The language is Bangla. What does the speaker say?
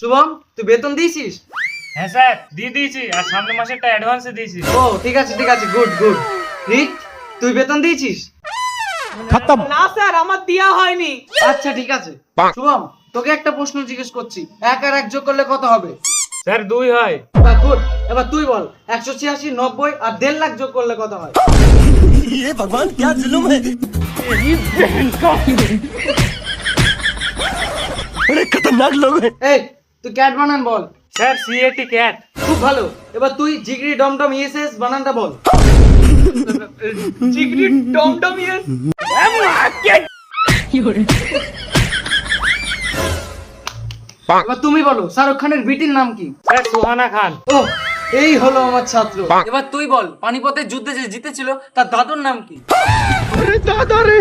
শুভম, তুই বেতন দিয়েছিস? হ্যাঁ স্যার, দিয়ে দিয়েছি, আর সামনের মাসেরটা অ্যাডভান্সে দিয়েছি। ও ঠিক আছে, গুড গুড। রিক, তুই বেতন দিয়েছিস? না স্যার, আমার দেয়া হয়নি। আচ্ছা ঠিক আছে। শুভম, তোকে একটা প্রশ্ন জিজ্ঞেস করছি, 1 আর 1 যোগ করলে কত হবে? স্যার 2 হয়। গুড। এবার তুই বল, 186, 90 আর 1.5 লাখ যোগ করলে কত হয়? ये भगवान क्या जुल्म है। बड़े खतरनाक लोग हैं। এই, তুই ক্যাট বানান বল। Sir CAT cat. খুব ভালো। এবার তুই জিগরি ডমডম ইএসএস বানানটা বল। চিকনি টমটম ইয়েস। এবার তুমি বলো, শাহরুখ খানের বিটির নাম কি? স্যার সুহানা খান। ও, এই হলো আমার ছাত্র। এবার তুই বল, পানিপথের যুদ্ধে যে জিতেছিল তার দাদুর নাম কি? अरे दादा रे।